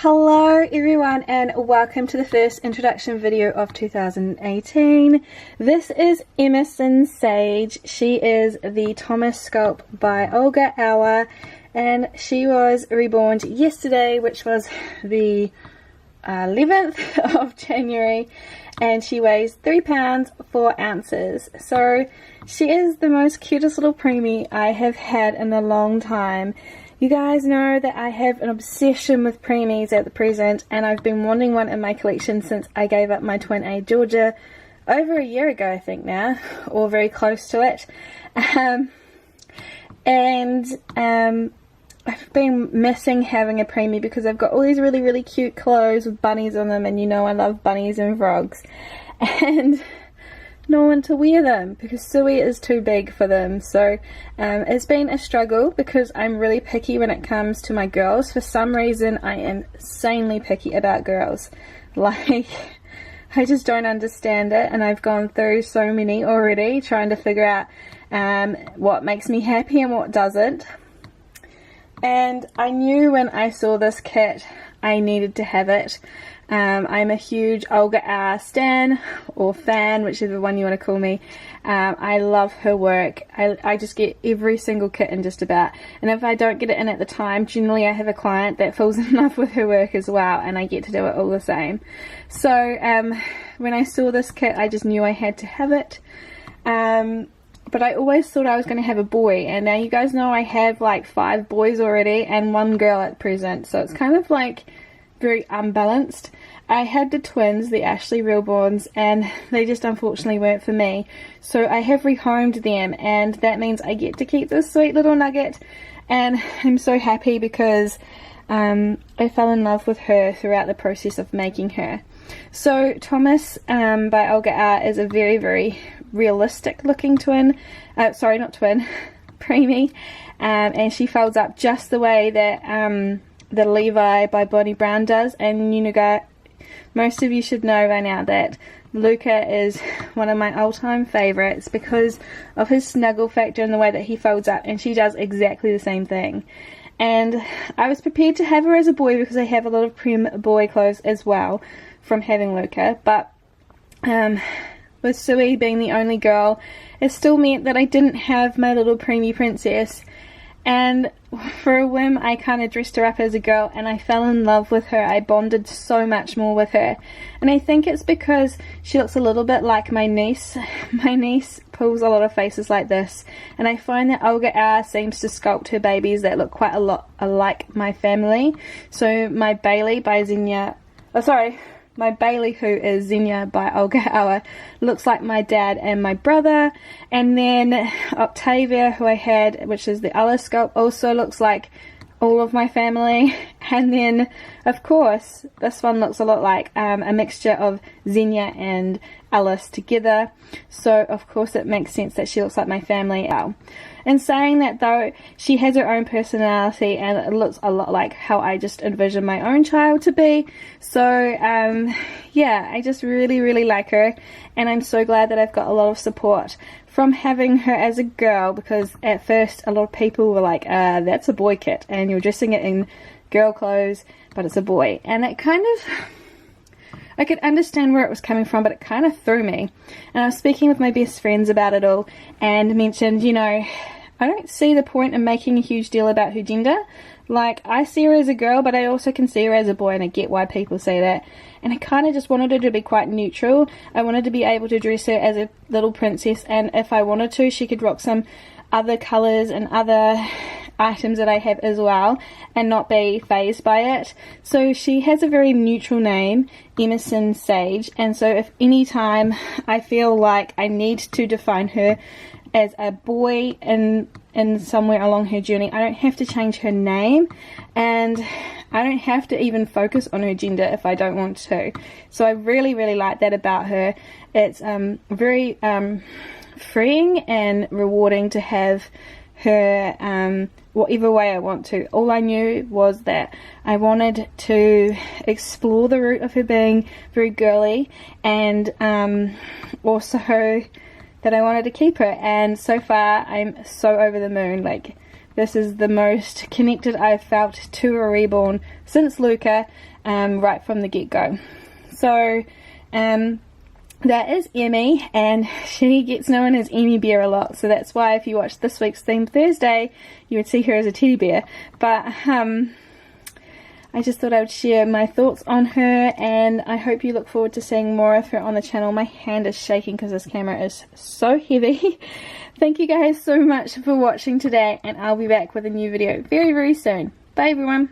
Hello everyone and welcome to the first introduction video of 2018. This is Emerson Sage. She is the Thomas sculpt by Olga Hour and she was reborn yesterday, which was the 11th of January, and she weighs 3 pounds 4 ounces. So she is the most cutest little preemie I have had in a long time. You guys know that I have an obsession with preemies at the present, and I've been wanting one in my collection since I gave up my twin A Georgia over a year ago, I think now, or very close to it. I've been missing having a preemie because I've got all these really cute clothes with bunnies on them, and you know I love bunnies and frogs, and no one to wear them because Sui is too big for them. So it's been a struggle because I'm really picky when it comes to my girls. For some reason I am insanely picky about girls. Like, I just don't understand it, and I've gone through so many already trying to figure out what makes me happy and what doesn't. And I knew when I saw this kit I needed to have it. I'm a huge Olga Hour stan, or fan, whichever one you want to call me. I love her work. I just get every single kit in just about, and if I don't get it in at the time, generally I have a client that falls in love with her work as well, and I get to do it all the same. So when I saw this kit I just knew I had to have it. But I always thought I was going to have a boy, and now you guys know I have like 5 boys already and 1 girl at present, so it's kind of like very unbalanced. I had the twins, the Ashley Reborns, and they just unfortunately weren't for me, so I have rehomed them, and that means I get to keep this sweet little nugget, and I'm so happy because I fell in love with her throughout the process of making her. So Thomas by Olga Hour is a very realistic looking twin, sorry, not twin, preemie, and she folds up just the way that the Levi by Bonnie Brown does. And you know, most of you should know by now that Luca is one of my all-time favorites because of his snuggle factor and the way that he folds up, and she does exactly the same thing. And I was prepared to have her as a boy because I have a lot of prem boy clothes as well from having Luca, but with Sui being the only girl, it still meant that I didn't have my little preemie princess. And for a whim I kind of dressed her up as a girl, and I fell in love with her. I bonded so much more with her, and I think it's because she looks a little bit like my niece. My niece pulls a lot of faces like this, and I find that Olga Hour seems to sculpt her babies that look quite a lot alike my family. So my Bailey by Xenia, my Bailey, who is Xenia by Olga Hour, looks like my dad and my brother. And then Octavia, who I had, which is the Alice sculpt, also looks like all of my family. And then of course this one looks a lot like a mixture of Xenia and Alice together, so of course it makes sense that she looks like my family. In saying that though, she has her own personality and it looks a lot like how I just envision my own child to be. So yeah, I just really like her, and I'm so glad that I've got a lot of support from having her as a girl, because at first a lot of people were like, that's a boy kit and you're dressing it in girl clothes but it's a boy, and it kind of, I could understand where it was coming from, but it kind of threw me. And I was speaking with my best friends about it all and mentioned, you know, I don't see the point in making a huge deal about her gender. Like, I see her as a girl, but I also can see her as a boy, and I get why people say that. And I kind of just wanted her to be quite neutral. I wanted to be able to dress her as a little princess, and if I wanted to, she could rock some other colours and other items that I have as well and not be fazed by it. So she has a very neutral name, Emerson Sage, and so if any time I feel like I need to define her as a boy in somewhere along her journey, I don't have to change her name, and I don't have to even focus on her gender if I don't want to. So I really like that about her. It's very freeing and rewarding to have her whatever way I want to. All I knew was that I wanted to explore the route of her being very girly, and also that I wanted to keep her, and so far I'm so over the moon. Like, this is the most connected I've felt to a Reborn since Luca, right from the get-go. So that is Emmy, and she gets known as Emmy Bear a lot, so that's why if you watch this week's Theme Thursday you would see her as a teddy bear. But I just thought I would share my thoughts on her, and I hope you look forward to seeing more of her on the channel. My hand is shaking because this camera is so heavy. Thank you guys so much for watching today, and I'll be back with a new video very, very soon. Bye everyone.